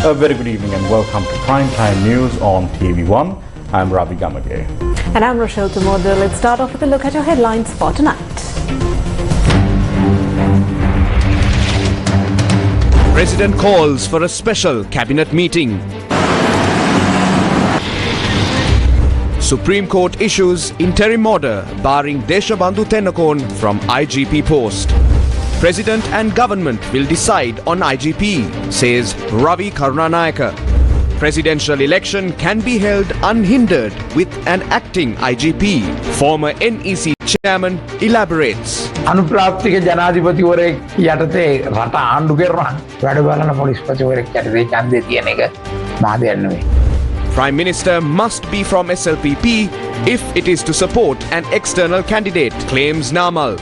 A very good evening and welcome to Primetime News on TV1. I'm Ravi Gamage. And I'm Rochelle Tamoda. Let's start off with a look at your headlines for tonight. President calls for a special cabinet meeting. Supreme Court issues interim order barring Deshabandhu Tennakone from IGP post. President and government will decide on IGP, says Ravi Karunanayaka. Presidential election can be held unhindered with an acting IGP. Former NEC chairman elaborates. අනුප්‍රාප්තික ජනාධිපතිවරයෙක් යටතේ රට ආණ්ඩු කරනවා වැඩ බලන පොලිස්පතිවරයෙක් යටතේ ඡන්දය තියෙන එක මාධ්‍යයක් නෙවෙයි. Prime Minister must be from SLPP if it is to support an external candidate, claims Namal.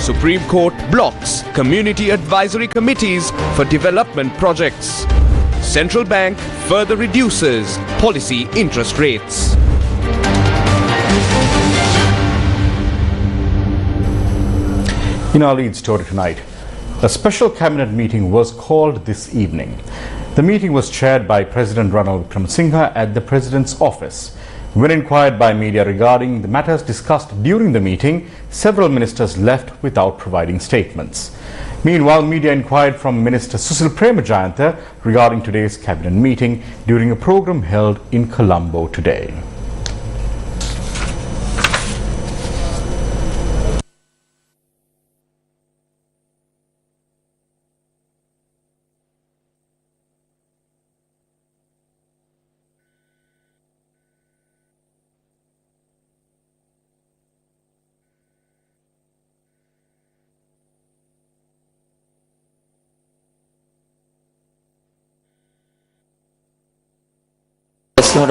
Supreme Court blocks community advisory committees for development projects. Central Bank further reduces policy interest rates. In our lead story tonight, a special cabinet meeting was called this evening. The meeting was chaired by President Ranil Wickremesinghe at the President's office. When inquired by media regarding the matters discussed during the meeting, several ministers left without providing statements. Meanwhile, media inquired from Minister Susil Premajayantha regarding today's cabinet meeting during a program held in Colombo today.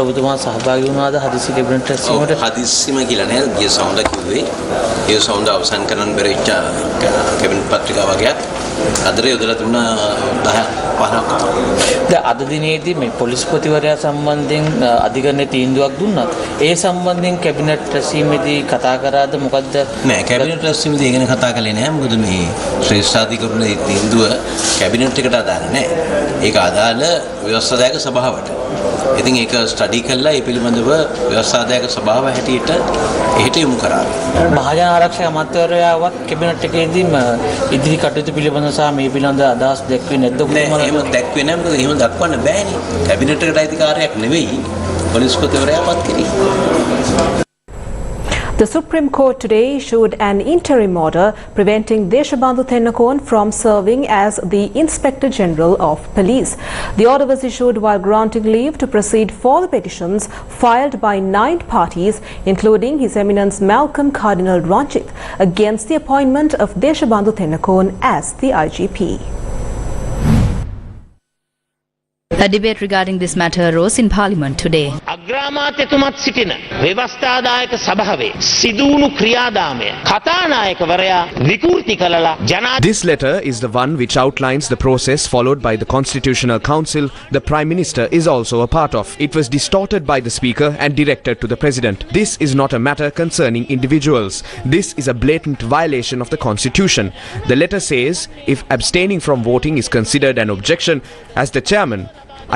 ඔබතුමා සහභාගී වුණාද හදිසි cabinet රැස්වීමට? හදිස්සිම කියලා නෑ ගිය සවුන්ද කිව්වේ. ඒ සවුන්ද අවසන් කරන්න බැරිච්ච කැබිනට් පත්‍රිකා වගේක් අදට යොදලා තිබුණා 10-15ක්. දැන් අද දිනේදී මේ පොලිස්පතිවරයා සම්බන්ධයෙන් අධිකරණයේ තීන්දුවක් දුන්නත් ඒ සම්බන්ධයෙන් කැබිනට් රැස්වීමේදී කතා කරාද මොකද්ද? නෑ කැබිනට් රැස්වීමේදී ඒ ගැන කතා කළේ නෑ. මොකද මේ ශ්‍රේෂ්ඨාධිකරණයේ තීන්දුව කැබිනට් එකට අදාළ නෑ. ඒක අදාළ ව්‍යවස්ථාදායක සභාවට. ඉතින් ඒක ස්ටඩි කළා ඒ පිළිබඳව ව්‍යවස්ථාදායක සභාව හැටියට එහෙට යොමු කරා. මහජන ආරක්ෂක අමාත්‍යවරයාවත් කැබිනට් එකේදී ඉදිරි කටයුතු පිළිබඳව සහ මේ පිළිබඳව අදහස් දැක්වේ නැද්ද? නෑ එහෙම දැක්වේ නෑ. මොකද එහෙම දක්වන්න බෑනේ. කැබිනට් එකට අයිති කාර්යයක් නෙවෙයි පොලිස්පතිවරයා පත් කිරීම. The Supreme Court today issued an interim order preventing Deshabandhu Tennakone from serving as the Inspector General of Police. The order was issued while granting leave to proceed for the petitions filed by 9 parties, including His Eminence Malcolm Cardinal Ranjith, against the appointment of Deshabandhu Tennakone as the IGP. A debate regarding this matter arose in Parliament today. අග්‍රාමාත්‍යතුමත් සිටින ව්‍යවස්ථාදායක සභාවේ සිදුවුණු ක්‍රියාදාමය කතානායකවරයා විකෘති කළලා ජනා. This letter is the one which outlines the process followed by the Constitutional Council the Prime Minister is also a part of. It was distorted by the Speaker and directed to the President. This is not a matter concerning individuals. This is a blatant violation of the Constitution. The letter says if abstaining from voting is considered an objection, as the Chairman,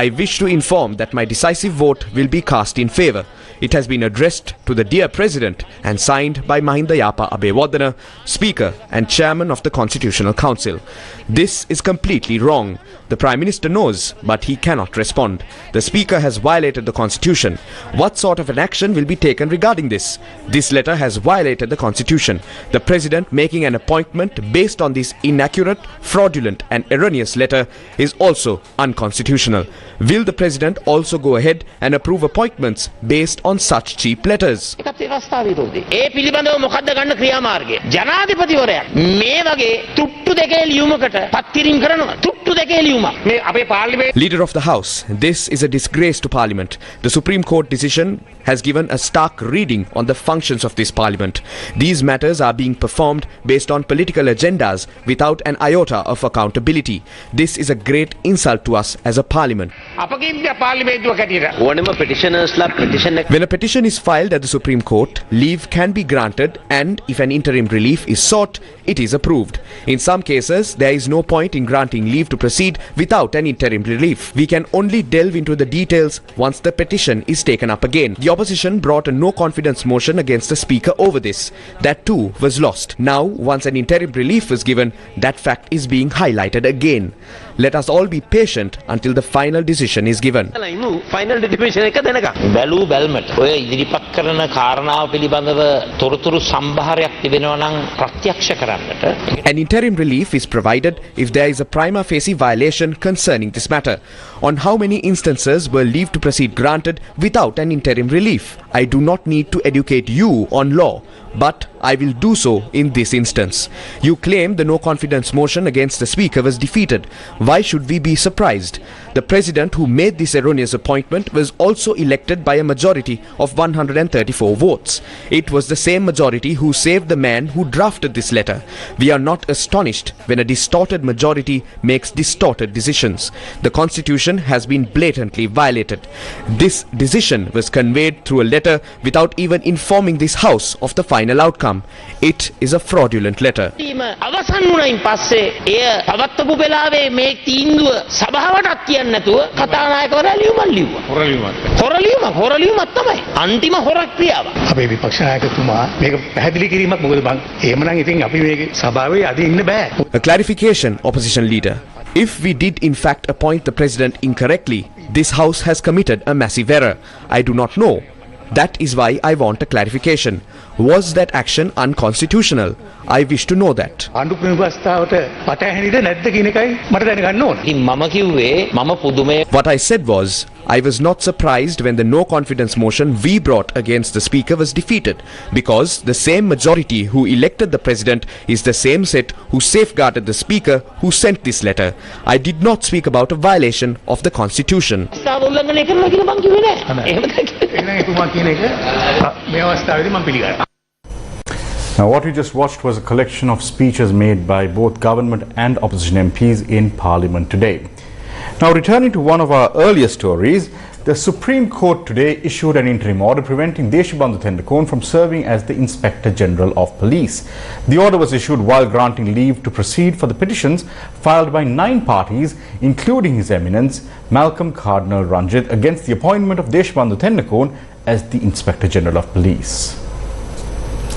I wish to inform that my decisive vote will be cast in favour. It has been addressed to the dear President and signed by Mahinda Yapa Abewardena, Speaker and Chairman of the Constitutional Council. This is completely wrong. The Prime Minister knows, but he cannot respond. The Speaker has violated the Constitution. What sort of an action will be taken regarding this? This letter has violated the Constitution. The President making an appointment based on this inaccurate, fraudulent and erroneous letter is also unconstitutional. Will the President also go ahead and approve appointments based on such cheap letters? ඒකත් ව්‍යවස්ථා විරෝධී. ඒ පිළිබඳව මොකද්ද ගන්න ක්‍රියාමාර්ගය? ජනාධිපතිවරයා මේ වගේ තුට්ටු දෙකේ ලියුමකට පත්තිරින් කරනවා. තුට්ටු දෙකේ ලියුමක්. මේ අපේ පාර්ලිමේන්තුවේ Leader of the House, this is a disgrace to Parliament. The Supreme Court decision has given a stark reading on the functions of this Parliament. These matters are being performed based on political agendas without an iota of accountability. This is a great insult to us as a Parliament. When a petition is filed at the Supreme Court, leave can be granted and if an interim relief is sought, it is approved. In some cases, there is no point in granting leave to proceed without an interim relief. We can only delve into the details once the petition is taken up again. The opposition brought a no-confidence motion against the Speaker over this. That too was lost. Now, once an interim relief was given, that fact is being highlighted again. Let us all be patient until the final decision is given. Final decision එක දැනගන්න. බැලූ බැල්මට ඔය ඉදිරිපත් කරන කාරණාව පිළිබඳව තොරතුරු සම්භාරයක් තිබෙනවා නම් ප්‍රත්‍යක්ෂ කරන්නට. An interim relief is provided if there is a prima facie violation concerning this matter. On how many instances were leave to proceed granted without an interim relief? I do not need to educate you on law, but I will do so in this instance. You claim the no-confidence motion against the Speaker was defeated. Why should we be surprised? The President who made this erroneous appointment was also elected by a majority of 134 votes. It was the same majority who saved the man who drafted this letter. We are not astonished when a distorted majority makes distorted decisions. The Constitution has been blatantly violated. This decision was conveyed through a letter without even informing this House of the final outcome. It is a fraudulent letter. අවසන් වුණයින් පස්සේ එය පවත්වපු වෙලාවේ මේ තීන්දුව සභාවටත් කියන්නේ නැතුව කතානායකවරයා ලියුමක් ලිව්වා. හොරලියුමක් තමයි. අන්තිම හොර ක්‍රියාව. අපේ විපක්ෂ නායකතුමා මේක පැහැදිලි කිරීමක් මොකද බං? එහෙමනම් ඉතින් අපි මේක සභාවේ අද ඉන්න බෑ. A clarification, opposition leader. If we did in fact appoint the President incorrectly, this House has committed a massive error. I do not know. That is why I want a clarification. Was that action unconstitutional? I wish to know that. ආණ්ඩු ක්‍රම ව්‍යවස්ථාවට පටහැනිද නැද්ද කියන එකයි මට දැනගන්න ඕන. ඉතින් මම කිව්වේ මම පුදුමේ. What I said was, I was not surprised when the no-confidence motion we brought against the Speaker was defeated, because the same majority who elected the President is the same set who safeguarded the Speaker who sent this letter. I did not speak about a violation of the Constitution. ස්ථාව උල්ලංඝනය කරනවා කියලා මං කිව්වේ නෑ. එහෙනම් එතුමා කියන එක මේ අවස්ථාවේදී මම පිළිගන්නවා. Now, what we just watched was a collection of speeches made by both government and opposition MPs in Parliament today. Now, returning to one of our earlier stories, the Supreme Court today issued an interim order preventing Deshabandhu Tendakone from serving as the Inspector General of Police. The order was issued while granting leave to proceed for the petitions filed by 9 parties, including His Eminence Malcolm Cardinal Ranjit, against the appointment of Deshabandhu Tendakone as the Inspector General of Police.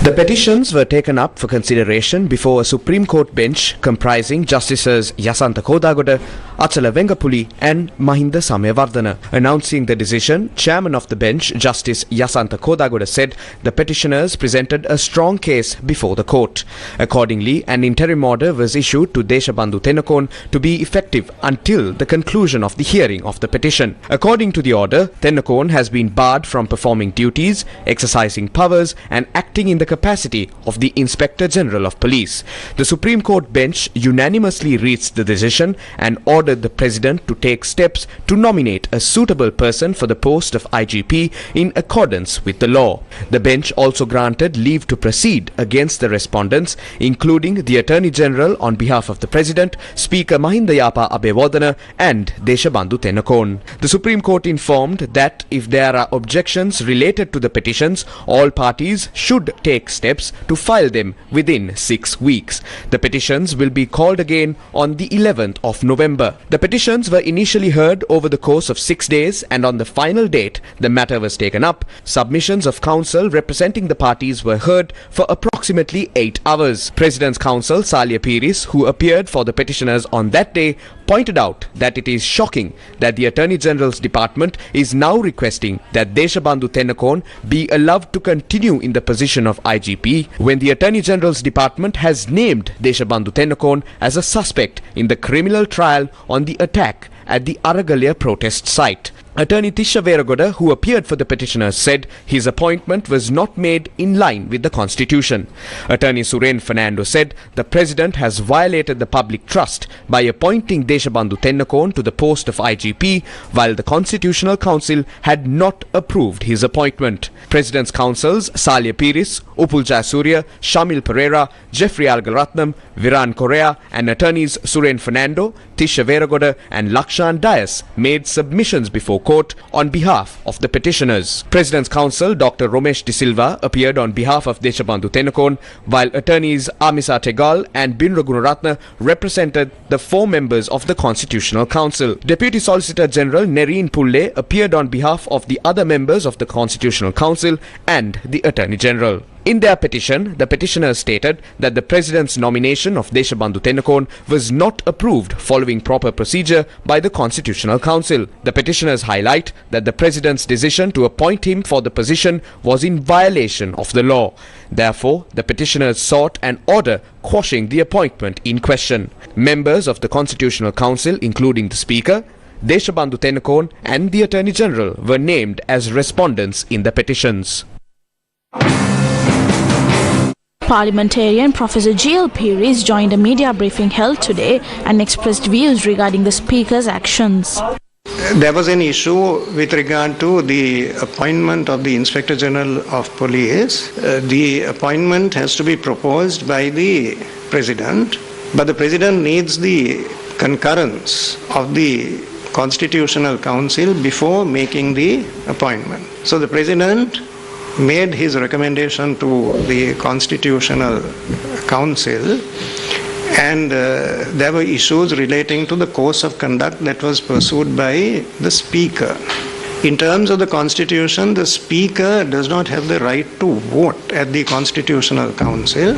The petitions were taken up for consideration before a Supreme Court bench comprising Justices Yasantha Kodagoda, Achala Vengapuli and Mahinda Samyavardhana. Announcing the decision, Chairman of the bench, Justice Yasantha Kodagoda, said the petitioners presented a strong case before the court. Accordingly, an interim order was issued to Deshabandhu Tendakone to be effective until the conclusion of the hearing of the petition. According to the order, Tendakone has been barred from performing duties, exercising powers and acting in the capacity of the Inspector General of Police. The Supreme Court bench unanimously reached the decision and ordered the President to take steps to nominate a suitable person for the post of IGP in accordance with the law. The bench also granted leave to proceed against the respondents, including the Attorney General on behalf of the President, Speaker Mahinda Yapa Abewardena and Deshabandhu Tendakone. The Supreme Court informed that if there are objections related to the petitions, all parties should take steps to file them within 6 weeks. The petitions will be called again on the 11th of November. The petitions were initially heard over the course of 6 days, and on the final date the matter was taken up. Submissions of counsel representing the parties were heard for approximately 8 hours. President's counsel Salia Piris, who appeared for the petitioners on that day, pointed out that it is shocking that the Attorney General's department is now requesting that Deshabandhu Tendakone be allowed to continue in the position of IGP when the Attorney General's department has named Deshabandhu Tendakone as a suspect in the criminal trial on the attack at the Aragalya protest site. Attorney Tisha Veragoda, who appeared for the petitioners, said his appointment was not made in line with the Constitution. Attorney Suren Fernando said the President has violated the public trust by appointing Deshabandhu Tendakone to the post of IGP while the Constitutional Council had not approved his appointment. President's counsels Salia Piris, Upulja Surya, Shamil Pereira, Jeffrey Algaratnam, Viran Correa and attorneys Suren Fernando, Tisha Veragoda and Lakshan Dias made submissions before Court on behalf of the petitioners. President's counsel Dr. Romesh De Silva appeared on behalf of Deshabandhu Tennakoon, while attorneys Amisa Tegal and Binra Gunaratne represented the 4 members of the Constitutional Council. Deputy Solicitor General Nereen Pulle appeared on behalf of the other members of the Constitutional Council and the Attorney General. In their petition, the petitioners stated that the President's nomination of Deshabandhu Tennakoon was not approved following proper procedure by the Constitutional Council. The petitioners highlight that the President's decision to appoint him for the position was in violation of the law. Therefore, the petitioners sought an order quashing the appointment in question. Members of the Constitutional Council, including the Speaker, Deshabandhu Tennakoon and the Attorney General, were named as respondents in the petitions. Parliamentarian Professor G.L. Peiris joined a media briefing held today and expressed views regarding the Speaker's actions. There was an issue with regard to the appointment of the Inspector General of Police. The appointment has to be proposed by the President, but the President needs the concurrence of the Constitutional Council before making the appointment. So the President made his recommendation to the Constitutional Council, and there were issues relating to the course of conduct that was pursued by the Speaker. In terms of the Constitution, the Speaker does not have the right to vote at the Constitutional Council.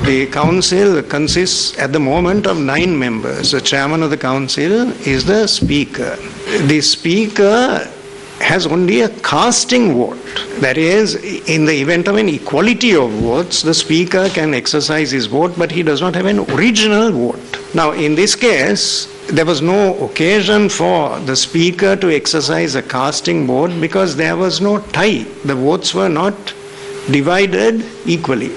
The Council consists at the moment of 9 members. The Chairman of the Council is the Speaker. The Speaker has only a casting vote. That is, in the event of an equality of votes, the Speaker can exercise his vote, but he does not have an original vote. Now, in this case, there was no occasion for the Speaker to exercise a casting vote because there was no tie. The votes were not divided equally.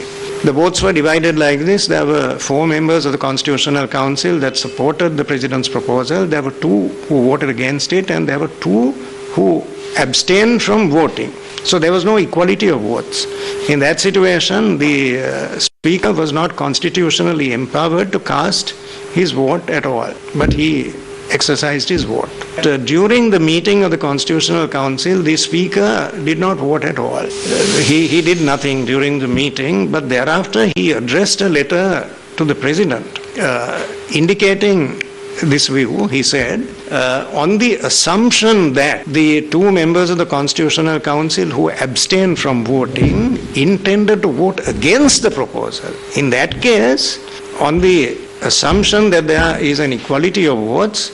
The votes were divided like this. There were 4 members of the Constitutional Council that supported the President's proposal. There were 2 who voted against it, and there were 2 who abstained from voting. So there was no equality of votes. In that situation, the Speaker was not constitutionally empowered to cast his vote at all, but he exercised his vote. During the meeting of the Constitutional Council, the Speaker did not vote at all. He did nothing during the meeting, but thereafter he addressed a letter to the President indicating this view. He said, on the assumption that the 2 members of the Constitutional Council who abstained from voting intended to vote against the proposal. In that case, on the assumption that there is an equality of votes,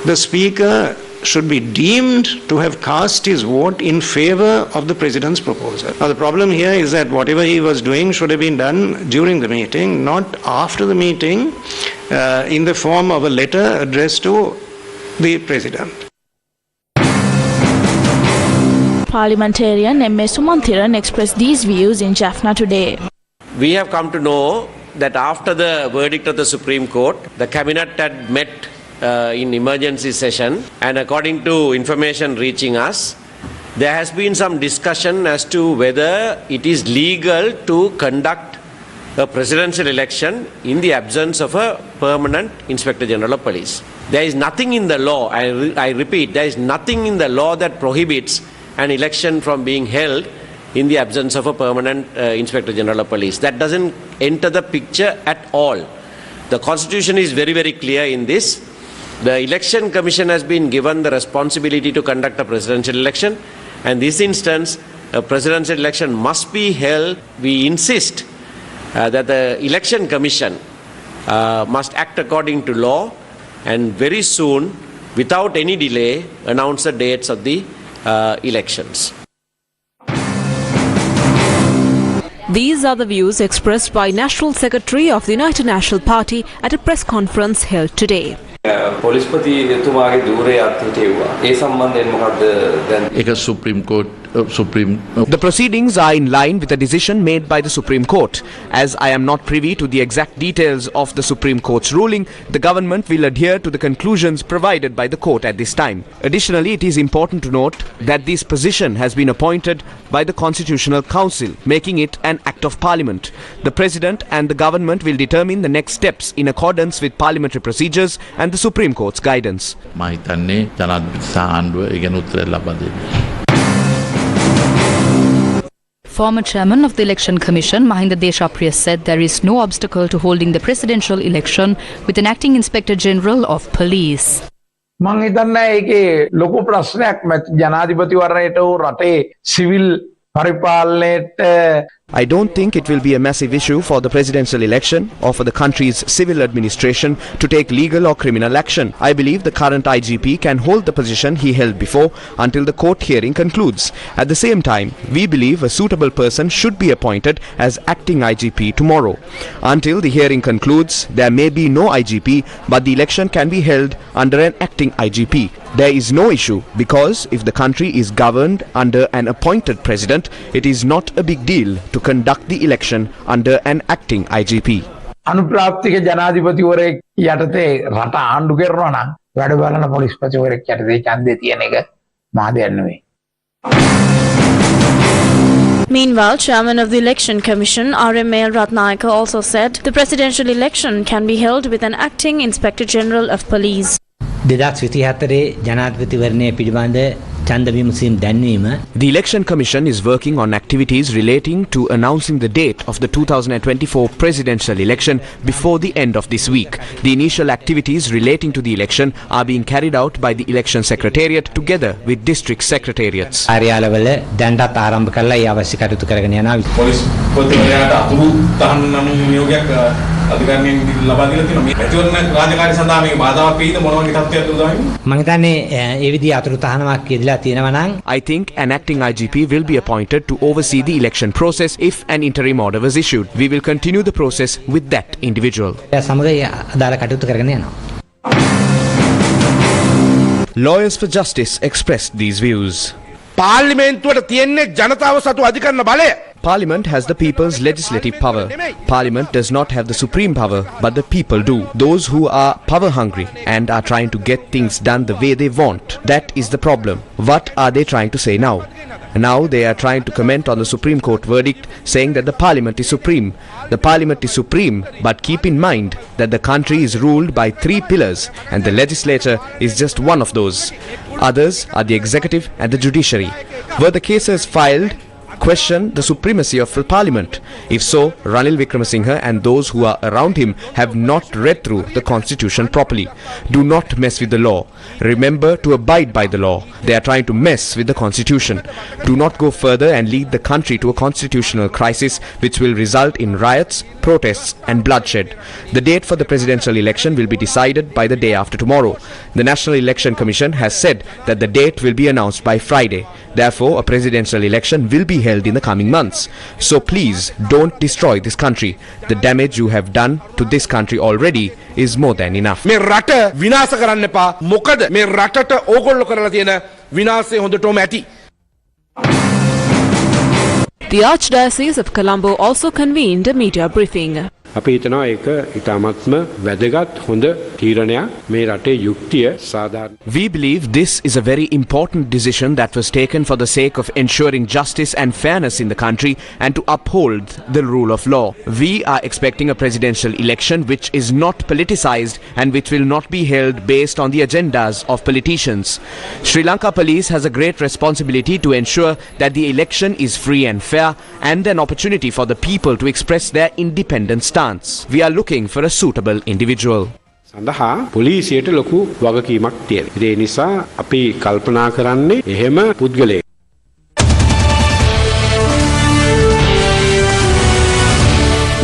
the Speaker should be deemed to have cast his vote in favor of the President's proposal. Now, the problem here is that whatever he was doing should have been done during the meeting, not after the meeting, in the form of a letter addressed to the President. Parliamentarian M.A. Sumanthiran expressed these views in Jaffna today. We have come to know that after the verdict of the Supreme Court, the Cabinet had met in emergency session, and according to information reaching us, there has been some discussion as to whether it is legal to conduct a presidential election in the absence of a permanent Inspector General of Police. There is nothing in the law, I repeat, there is nothing in the law that prohibits an election from being held in the absence of a permanent Inspector General of Police. That doesn't enter the picture at all. The Constitution is very, very clear in this. The Election Commission has been given the responsibility to conduct a presidential election, and in this instance, a presidential election must be held. We insist that the Election Commission must act according to law, and very soon, without any delay, announce the dates of the elections. These are the views expressed by National Secretary of the United National Party at a press conference held today. The proceedings are in line with a decision made by the Supreme Court. As I am not privy to the exact details of the Supreme Court's ruling, the government will adhere to the conclusions provided by the court at this time. Additionally, it is important to note that this position has been appointed by the Constitutional Council, making it an Act of Parliament. The President and the government will determine the next steps in accordance with parliamentary procedures and the the Supreme Court's guidance. Former chairman of the Election Commission, Mahinda Deshapriya, said there is no obstacle to holding the presidential election with an acting Inspector General of Police. මං හිතන්නේ ඒකේ ලොකු ප්‍රශ්නයක් ජනාධිපතිවරණයට රටේ civil පරිපාලනයට I don't think it will be a massive issue for the presidential election or for the country's civil administration to take legal or criminal action. I believe the current IGP can hold the position he held before until the court hearing concludes. At the same time, we believe a suitable person should be appointed as acting IGP tomorrow. Until the hearing concludes, there may be no IGP, but the election can be held under an acting IGP. There is no issue because if the country is governed under an appointed president, it is not a big deal to conduct the election under an acting IGP. අනුප්‍රාප්තික ජනාධිපතිවරයෙක් යටතේ රට ආණ්ඩු කරනවා නම් වැඩ බලන පොලිස්පතිවරයෙක් යටතේ ඡන්දය තියෙන එක මාදයක් නෙවෙයි. Meanwhile, Chairman of the Election Commission, RML Ratnayaka, also said the presidential election can be held with an acting Inspector General of Police. The Election Commission is working on activities relating to announcing the date of the 2024 presidential election before the end of this week. The initial activities relating to the election are being carried out by the Election Secretariat together with district secretariats. I think an acting IGP will be appointed to oversee the election process if an interim order was issued. We will continue the process with that individual. Lawyers for Justice expressed these views. Parliament has the people's legislative power. Parliament does not have the supreme power, but the people do. Those who are power hungry and are trying to get things done the way they want. That is the problem. What are they trying to say now? Now they are trying to comment on the Supreme Court verdict saying that the Parliament is supreme. The Parliament is supreme, but keep in mind that the country is ruled by 3 pillars and the legislature is just one of those. Others are the executive and the judiciary. Were the cases filed question the supremacy of the Parliament? If so, Ranil Wickremesinghe and those who are around him have not read through the Constitution properly. Do not mess with the law. Remember to abide by the law. They are trying to mess with the Constitution. Do not go further and lead the country to a constitutional crisis which will result in riots, protests and bloodshed. The date for the presidential election will be decided by the day after tomorrow. The National Election Commission has said that the date will be announced by Friday. Therefore, a presidential election will be held in the coming months. So please don't destroy this country. The damage you have done to this country already is more than enough. මේ රට විනාශ කරන්න එපා. මොකද මේ රටට ඕගොල්ලෝ කරලා තියෙන විනාශය හොඳටම ඇති. The Archdiocese of Colombo also convened a media briefing. අපි හිතනවා ඒක ඉතාමත්ම වැදගත් හොඳ තීරණයක් මේ රටේ යුක්තිය සාධාරණ. We believe this is a very important decision that was taken for the sake of ensuring justice and fairness in the country and to uphold the rule of law. We are expecting a presidential election which is not politicized and which will not be held based on the agendas of politicians. Sri Lanka Police has a great responsibility to ensure that the election is free and fair and an opportunity for the people to express their independent stance. We are looking for a suitable individual. සඳහා පොලිසියට ලොකු වගකීමක් තියෙනවා. ඒ නිසා අපි කල්පනා කරන්නේ එහෙම පුද්ගලයෙක්.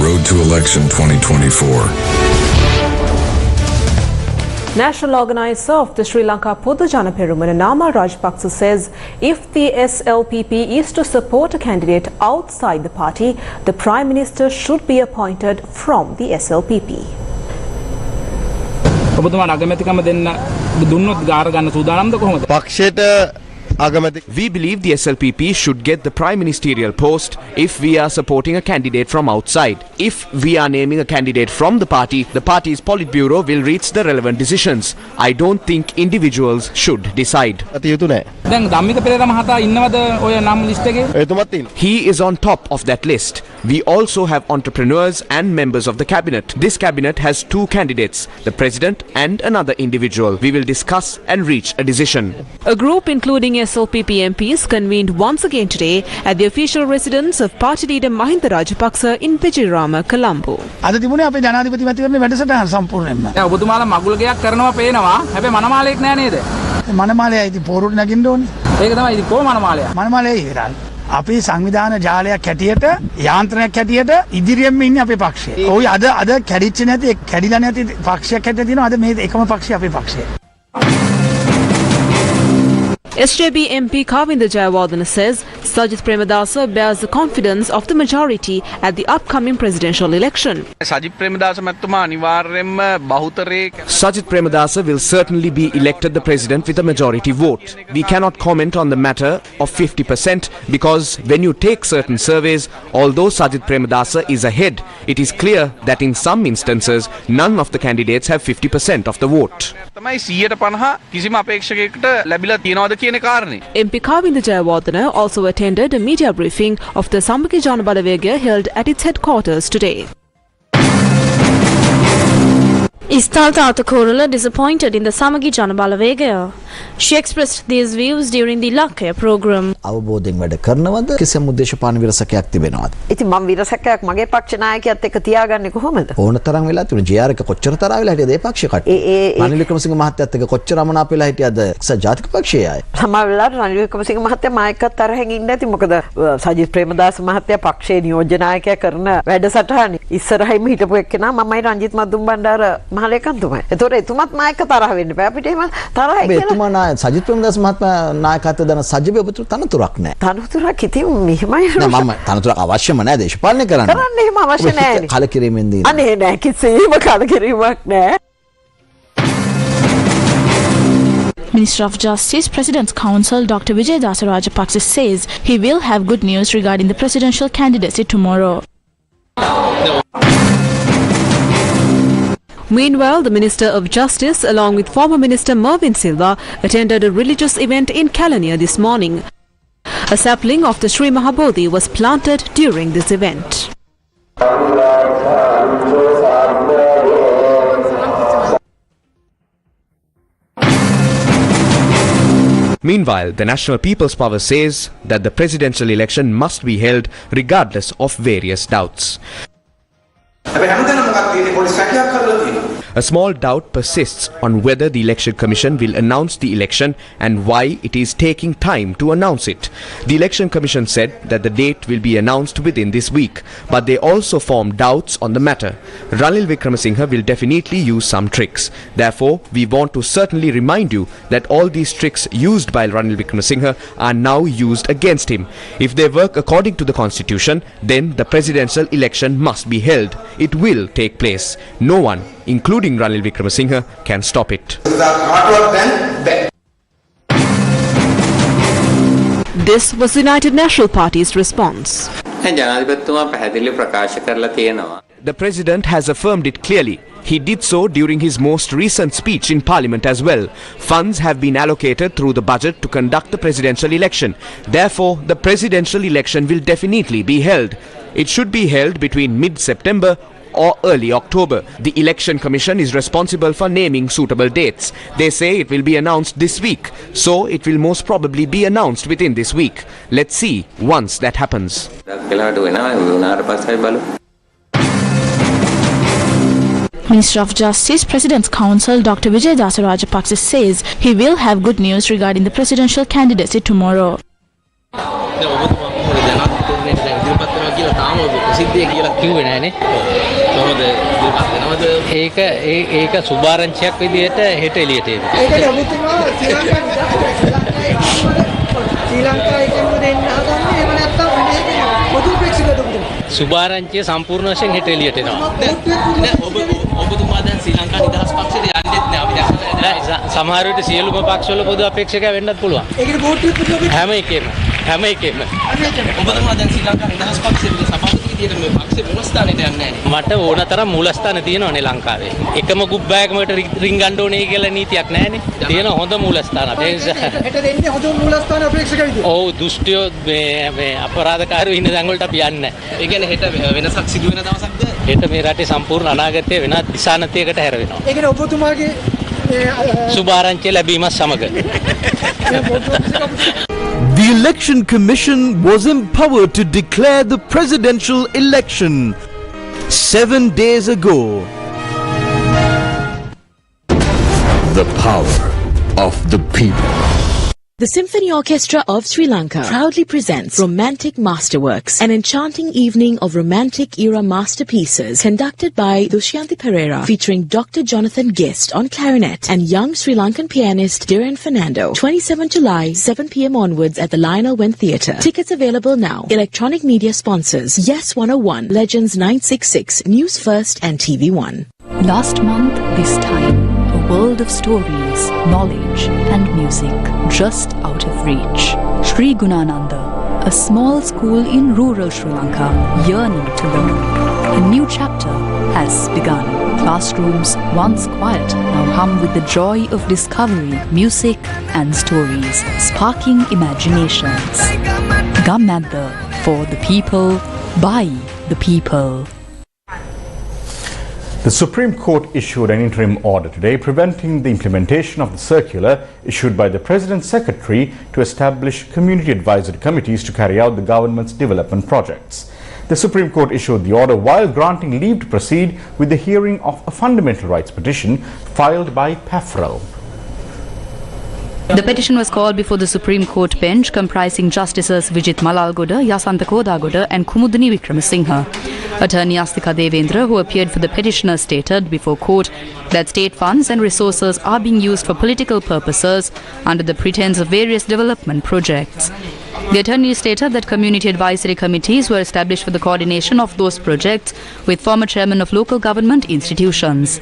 Road to Election 2024. National Organizer of the Sri Lanka Podujana Perumana Nama Rajapaksa says if the SLPP is to support a candidate outside the party, the Prime Minister should be appointed from the SLPP. We believe the SLPP should get the Prime Ministerial post if we are supporting a candidate from outside. If we are naming a candidate from the party's Politburo will reach the relevant decisions. I don't think individuals should decide. He is on top of that list. We also have entrepreneurs and members of the cabinet. This cabinet has 2 candidates, the president and another individual. We will discuss and reach a decision. A group including SLPP MPs convened once again today at the official residence of party leader Mahinda Rajapaksa in Pejirama, Colombo. අද තිබුණේ අපේ ජනාධිපති මැතිවරණ වැඩසටහන සම්පූර්ණයෙන්ම. දැන් ඔබතුමාලා මගුල් ගයක් කරනවා පේනවා. හැබැයි මනමාලයක් නෑ නේද? මනමාලයයි ඉතින් පෝරුවට නැගින්න ඕනේ. ඒක තමයි ඉතින් කොහොම මනමාලයක්? මනමාලයයි ඉවරයි. අපි සංවිධාන ජාලයක් හැටියට යාන්ත්‍රණයක් හැටියට ඉදිරියෙන්ම ඉන්නේ අපේ පක්ෂය. ඔය අද කැඩිච්ච නැති කැඩිලා නැති පක්ෂයක් හැටියට තියෙනවා. අද මේ එකම පක්ෂය අපේ පක්ෂය. SJB MP Kavinda Jayawardena says Sajith Premadasa bears the confidence of the majority at the upcoming presidential election. Sajith Premadasa මැතිතුමා අනිවාර්යයෙන්ම බහුතරයේ Sajith Premadasa will certainly be elected the president with a majority vote. We cannot comment on the matter of 50% because when you take certain surveys, although Sajith Premadasa is ahead, it is clear that in some instances none of the candidates have 50% of the vote. තමයි 150 කිසිම අපේක්ෂකයකට ලැබිලා තියනවාද කියන කාරණේ. MP Kavinda Jayawardena also attended a media briefing of the Sambaki Janabalawega held at its headquarters today. Istalta Atakorala disappointed in the Samagi Janabalawega. She expressed these views during the Lanka program. අවබෝධයෙන් වැඩ කරනවද කිසියම් උද්දේශපාලන විරසකයක් තිබෙනවද? ඉතින් මම විරසකයක් මගේ පක්ෂ නායකයාත් එක්ක තියාගන්නේ කොහොමද? ඕන තරම් වෙලා තිබුණා ජේ.ආර් එක කොච්චර තරහ වෙලා හිටියද ඒ පක්ෂ කට්ටිය. රනිල් වික්‍රමසිංහ මහත්තයාත් එක්ක කොච්චර අමනාප වෙලා හිටියද එක්සත් ජාතික පක්ෂයේ අය. සමහර වෙලාවට රනිල් වික්‍රමසිංහ මහත්තයා මායකත් තරහින් ඉන්නේ නැති මොකද සජිත් ප්‍රේමදාස මහත්තයා පක්ෂයේ නියෝජ්‍ය නායකයා කරන වැඩසටහනේ ඉස්සරහින්ම හිටපු එක්කෙනා මමයි රංජිත් මදුම් බණ්ඩාර මහලේකම්තුමයි. ඒතකොට එතුමත් මායක තරහ වෙන්න බෑ අපිට එහෙම තරහයි කියලා. සජිත් ප්‍රේමදාස මහත්මයා නායකත්වය දන සජිබේ ඔබතුරු තනතුරක් නැහැ. තනතුරක් ඉතින් මෙහෙමයි නෑ මම තනතුරක් අවශ්‍යම නැහැ දේශපාලනය කරන්න. කරන්න එහෙම අවශ්‍ය නැහැ. කලකිරීමෙන් දී. අනේ නෑ කිසිම කලකිරීමක් නෑ. Minister of Justice, President's Counsel Dr. Vijay Dasa Rajapaksa says he will have good news regarding the presidential candidacy tomorrow. Meanwhile, the Minister of Justice, along with former Minister Mervyn Silva, attended a religious event in Kelaniya this morning. A sapling of the Sri Mahabodhi was planted during this event. Meanwhile, the National People's Power says that the presidential election must be held regardless of various doubts. A small doubt persists on whether the Election Commission will announce the election and why it is taking time to announce it. The Election Commission said that the date will be announced within this week, but they also formed doubts on the matter. Ranil Wickremesinghe will definitely use some tricks. Therefore, we want to certainly remind you that all these tricks used by Ranil Wickremesinghe are now used against him. If they work according to the constitution, then the presidential election must be held. It will take place. No one, including Ranil Wickremesinghe, can stop it. This was United National Party's response. The president has affirmed it clearly. He did so during his most recent speech in Parliament as well. Funds have been allocated through the budget to conduct the presidential election. Therefore, the presidential election will definitely be held. It should be held between mid-September or early October. The Election Commission is responsible for naming suitable dates. They say it will be announced this week, so it will most probably be announced within this week. Let's see once that happens. Minister of Justice, President's Counsel Dr. Vijay Dasa Rajapaksa says he will have good news regarding the presidential candidacy tomorrow. ඒක සුභාරංචියක් විදිහට හෙට එළියට එනවා. ඒකනේ ඔබතුමා ශ්‍රී ලංකා එකම දෙන්න හදන්නේ එහෙම නැත්නම් මේක පොදු ප්‍රේක්ෂකද ඔබතුමා. සුභාරංචිය සම්පූර්ණ වශයෙන් හෙට එළියට එනවා. ඔබතුමා දැන් ශ්‍රී ලංකා නිදහස් පක්ෂයට යන්නෙත් නෑ අපි දැන් සමහර විට සියලුම පක්ෂවල පොදු අපේක්ෂකයා වෙන්නත් පුළුවන්. ඒකේ බෝඩ් එකේ හැම එකේම හැම එකෙම. ඔබතුමා දැන් ශ්‍රී ලංකා නිදහස් පක්ෂයේ සභාපති විදියට මේ පක්ෂේ මූලස්ථානෙට යන්නේ නැහැ. මට ඕන තරම් මූලස්ථාන තියෙනවානේ ලංකාවේ. එකම ගුබ්බෑකමකට රින් ගන්න ඕනේ කියලා නීතියක් නැහැනේ. තියෙන හොඳ මූලස්ථාන. ඒ නිසා හෙට දෙන්නේ හොඳ මූලස්ථාන අපේක්ෂක විදියට. ඔව් දුෂ්ටයෝ මේ අපරාධකාරයෝ ඉන්න තැන් වලට අපි යන්නේ නැහැ. ඒ කියන්නේ හෙට වෙනසක් සිදු වෙන දවසක්ද? හෙට මේ රටේ සම්පූර්ණ අනාගතය වෙනත් දිශානතියකට හැරෙනවා. ඒ කියන්නේ ඔබතුමාගේ සුභාරංචිය ලැබීමත් සමග. The Election Commission was empowered to declare the presidential election 7 days ago. The power of the people. The Symphony Orchestra of Sri Lanka proudly presents Romantic Masterworks, an enchanting evening of romantic era masterpieces conducted by Dusyanthi Pereira, featuring Dr. Jonathan Guest on clarinet and young Sri Lankan pianist Dhiren Fernando. 27 July, 7 p.m. onwards at the Lionel Wen Theatre. Tickets available now. Electronic media sponsors: Yes 101, Legends 966, Newsfirst and TV1. Last month, this time, a world of stories, knowledge and music just out of reach. Sri Gunananda, a small school in rural Sri Lanka, yearning to learn. A new chapter has begun. Classrooms, once quiet, now hum with the joy of discovery, music and stories, sparking imaginations. Gammadda, for the people, by the people. The Supreme Court issued an interim order today preventing the implementation of the circular issued by the President's Secretary to establish community advisory committees to carry out the government's development projects. The Supreme Court issued the order while granting leave to proceed with the hearing of a fundamental rights petition filed by PAFREL. The petition was called before the Supreme Court bench comprising Justices Vijit Malalgoda, Yasantha Kodagoda and Kumudini Wickramasinghe. Attorney Astika Devendra, who appeared for the petitioner, stated before court that state funds and resources are being used for political purposes under the pretense of various development projects. The attorney stated that community advisory committees were established for the coordination of those projects with former chairmen of local government institutions.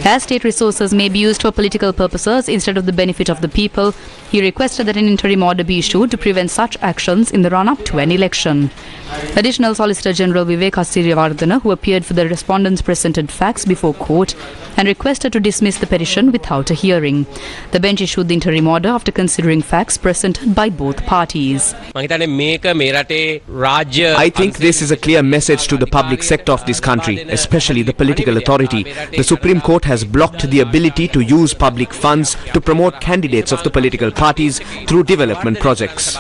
As state resources may be used for political purposes instead of the benefit of the people, he requested that an interim order be issued to prevent such actions in the run-up to an election. Additional Solicitor General Vivek Asirivardhana, who appeared for the respondents, presented facts before court and requested to dismiss the petition without a hearing. The bench issued the interim order after considering facts presented by both parties. I think this is a clear message to the public sector of this country, especially the political authority. The Supreme Court has blocked the ability to use public funds to promote candidates of the political parties through development projects.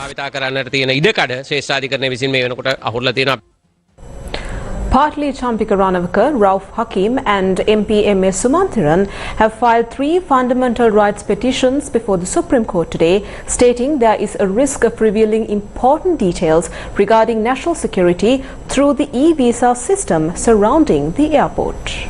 Partly Champika Ranavaka, Rauf Hakim and MP M.S. Sumanthiran have filed 3 fundamental rights petitions before the Supreme Court today, stating there is a risk of revealing important details regarding national security through the e-visa system surrounding the airport.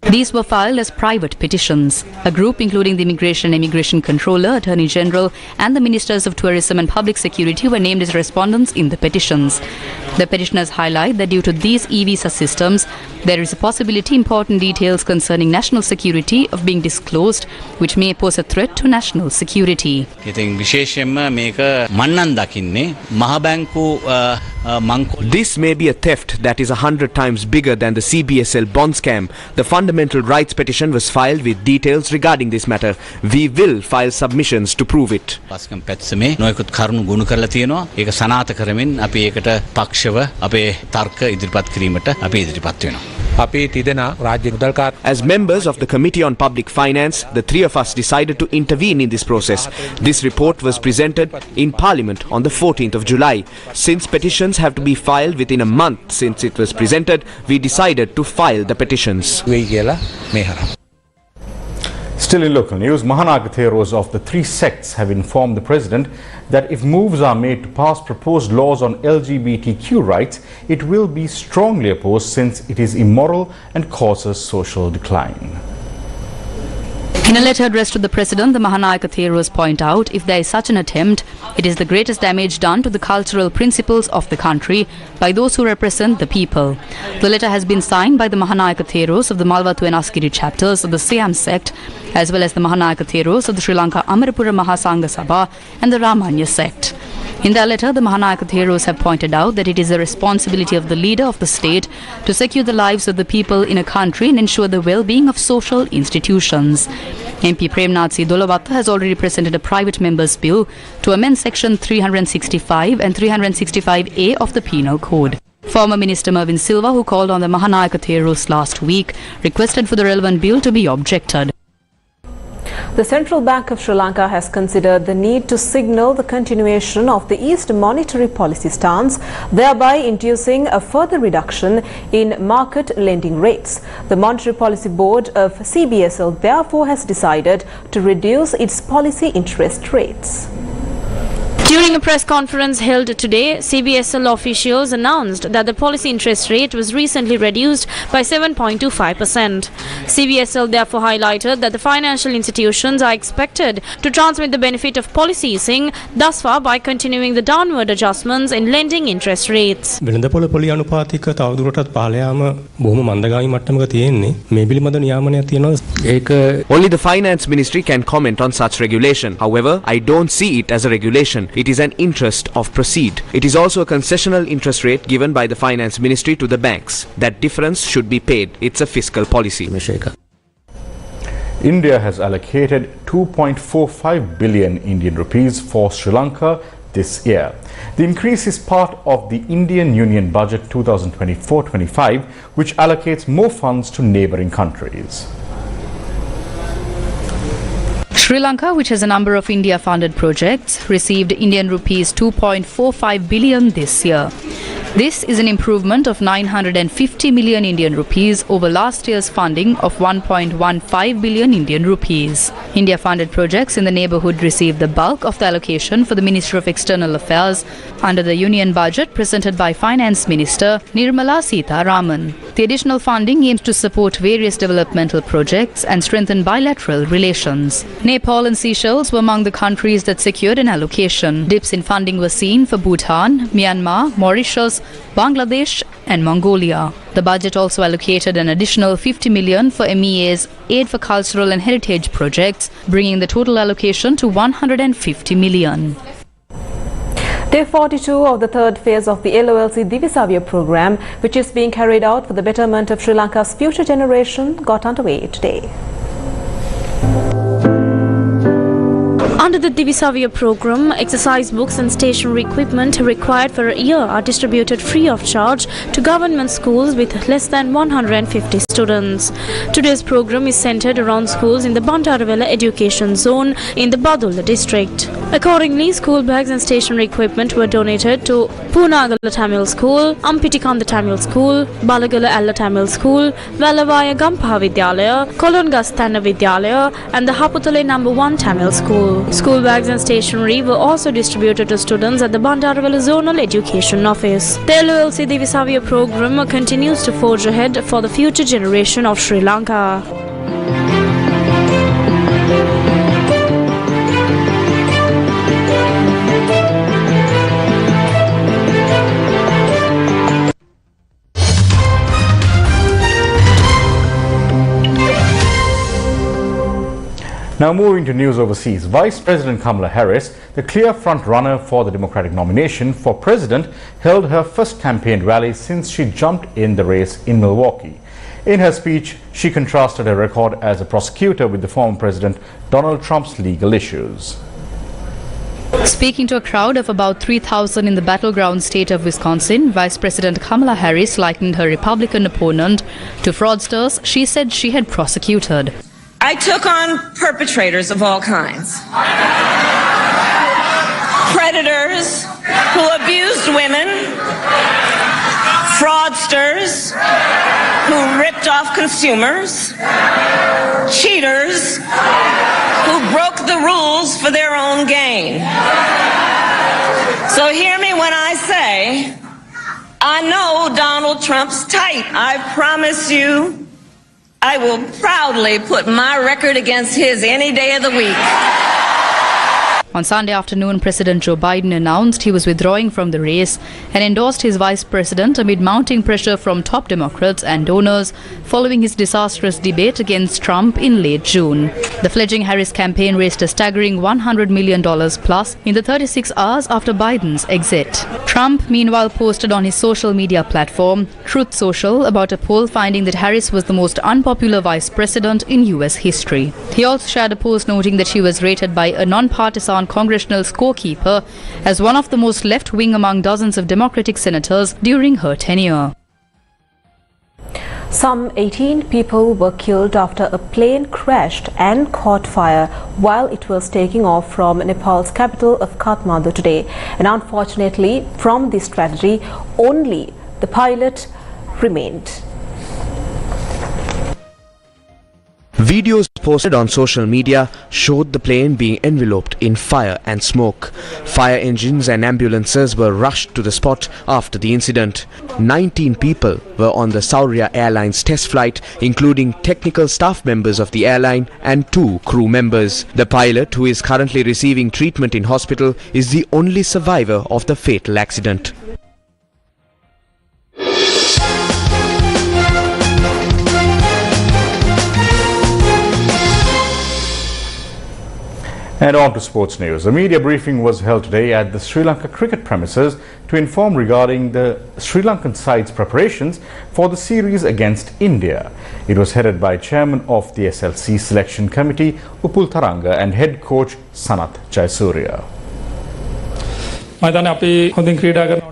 These were filed as private petitions. A group including the Immigration Controller, Attorney General and the Ministers of Tourism and Public Security were named as respondents in the petitions. The petitioners highlight that due to these e-visa systems, there is a possibility important details concerning national security of being disclosed, which may pose a threat to national security. This may be a theft that is 100 times bigger than the CBSL bond scam. The fundamental rights petition was filed with details regarding this matter. We will file submissions to prove it. As members of the Committee on Public Finance, the 3 of us decided to intervene in this process. This report was presented in Parliament on the 14th of July. Since petitions have to be filed within a month since it was presented, we decided to file the petitions. Still in local news, Mahanagatheros of the 3 sects have informed the President that if moves are made to pass proposed laws on LGBTQ rights, it will be strongly opposed since it is immoral and causes social decline. In a letter addressed to the President, the Mahanayaka Theros point out if there is such an attempt, it is the greatest damage done to the cultural principles of the country by those who represent the people. The letter has been signed by the Mahanayaka Theros of the Malwatu and Askiri chapters of the Siam sect, as well as the Mahanayaka Theros of the Sri Lanka Amarapura Mahasangha Sabha and the Ramanya sect. In their letter, the Mahanayaka Theros have pointed out that it is the responsibility of the leader of the state to secure the lives of the people in a country and ensure the well-being of social institutions. MP Premnath Dolawatta has already presented a private member's bill to amend Section 365 and 365A of the Penal Code. Former Minister Mervyn Silva, who called on the Mahanayaka Theros last week, requested for the relevant bill to be objected. The Central Bank of Sri Lanka has considered the need to signal the continuation of the eased monetary policy stance, thereby inducing a further reduction in market lending rates. The Monetary Policy Board of CBSL therefore has decided to reduce its policy interest rates. During a press conference held today, CBSL officials announced that the policy interest rate was recently reduced by 7.25%. CBSL therefore highlighted that the financial institutions are expected to transmit the benefit of policy easing thus far by continuing the downward adjustments in lending interest rates. වෙළඳපොළ පොලි අනුපාතික තවදුරටත් පහළ යාම බොහොම මන්දගාමී මට්ටමක තියෙන්නේ. මේ පිළිබඳ නියාමනයක් තියෙනවා. ඒක Only the finance ministry can comment on such regulation. However, I don't see it as a regulation. It is an interest of proceed. It is also a concessional interest rate given by the finance ministry to the banks. That difference should be paid. It's a fiscal policy. India has allocated 2.45 billion Indian rupees for Sri Lanka this year. The increase is part of the Indian Union Budget 2024-25, which allocates more funds to neighbouring countries. Sri Lanka, which has a number of India-funded projects, received Indian rupees 2.45 billion this year. This is an improvement of 950 million Indian rupees over last year's funding of 1.15 billion Indian rupees. India-funded projects in the neighbourhood received the bulk of the allocation for the Ministry of External Affairs under the Union Budget presented by Finance Minister Nirmala Sitharaman. The additional funding aims to support various developmental projects and strengthen bilateral relations. Nepal and Seychelles were among the countries that secured an allocation. Dips in funding were seen for Bhutan, Myanmar, Mauritius, Bangladesh and Mongolia. The budget also allocated an additional 50 million for MEA's Aid for Cultural and Heritage projects, bringing the total allocation to 150 million. Day 42 of the third phase of the LOLC Divisavya program, which is being carried out for the betterment of Sri Lanka's future generation, got underway today. Under the Divisavya program, exercise books and stationery equipment required for a year are distributed free of charge to government schools with less than 150 students. Today's program is centered around schools in the Bantaravela education zone in the Badulla district. Accordingly, school bags and stationery equipment were donated to Poonagala Tamil School, Ampitikanda Tamil School, Balagala Alla Tamil School, Valavaya Gampaha Vidyalaya, Kolongastana Vidyalaya and the Haputale No. 1 Tamil School. School bags and stationery were also distributed to students at the Bantaravela Zonal Education Office. The LOLC Divisavya program continues to forge ahead for the future generation of Sri Lanka. Now moving to news overseas, Vice President Kamala Harris, the clear front-runner for the Democratic nomination for president, held her first campaign rally since she jumped in the race in Milwaukee. In her speech, she contrasted her record as a prosecutor with the former President Donald Trump's legal issues. Speaking to a crowd of about 3,000 in the battleground state of Wisconsin, Vice President Kamala Harris likened her Republican opponent to fraudsters she said she had prosecuted. I took on perpetrators of all kinds. Predators who abused women, fraudsters who ripped off consumers, cheaters who broke the rules for their own gain. So hear me when I say, I know Donald Trump's tight. I promise you, I will proudly put my record against his any day of the week. On Sunday afternoon, President Joe Biden announced he was withdrawing from the race and endorsed his vice president amid mounting pressure from top Democrats and donors following his disastrous debate against Trump in late June. The fledgling Harris campaign raised a staggering $100 million plus in the 36 hours after Biden's exit. Trump, meanwhile, posted on his social media platform, Truth Social, about a poll finding that Harris was the most unpopular vice president in U.S. history. He also shared a post noting that she was rated by a non-partisan congressional scorekeeper as one of the most left-wing among dozens of Democratic senators during her tenure. Some 18 people were killed after a plane crashed and caught fire while it was taking off from Nepal's capital of Kathmandu today. And unfortunately, from this tragedy, only the pilot remained. Videos posted on social media showed the plane being enveloped in fire and smoke. Fire engines and ambulances were rushed to the spot after the incident. 19 people were on the Saurya Airlines test flight, including technical staff members of the airline and 2 crew members. The pilot, who is currently receiving treatment in hospital, is the only survivor of the fatal accident. And on to sports news. A media briefing was held today at the Sri Lanka cricket premises to inform regarding the Sri Lankan side's preparations for the series against India. It was headed by Chairman of the SLC Selection Committee, Upul Tharanga, and Head Coach Sanath Jayasuriya.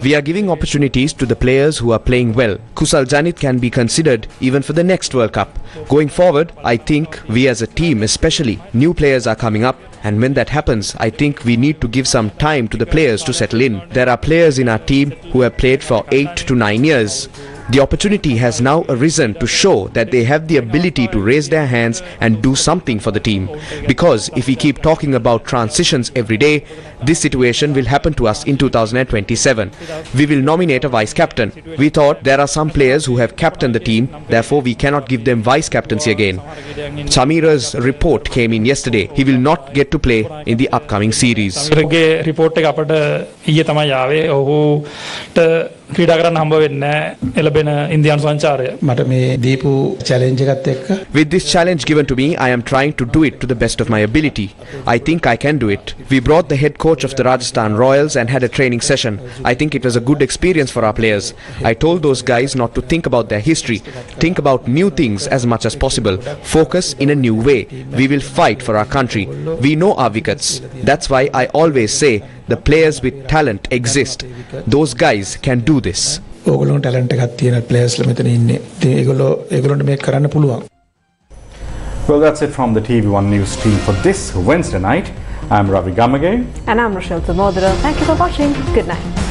We are giving opportunities to the players who are playing well. Kusal Janit can be considered even for the next World Cup. Going forward, I think we as a team, especially new players, are coming up. And when that happens, I think we need to give some time to the players to settle in. There are players in our team who have played for 8 to 9 years. The opportunity has now arisen to show that they have the ability to raise their hands and do something for the team. Because if we keep talking about transitions every day, this situation will happen to us in 2027. We will nominate a vice captain. We thought there are some players who have captained the team, therefore we cannot give them vice captaincy again. Samira's report came in yesterday. He will not get to play in the upcoming series. With this challenge given to me, I am trying to do it to the best of my ability. I think I can do it. We brought the head coach of the Rajasthan Royals and had a training session. I think it was a good experience for our players. I told those guys not to think about their history. Think about new things as much as possible. Focus in a new way. We will fight for our country. We know our wickets. That's why I always say the players with talent exist. Those guys can do this. Well, that's it from the TV1 News team for this Wednesday night. I'm Ravi Gamage. And I'm Rochelle Thamodra. Thank you for watching. Good night.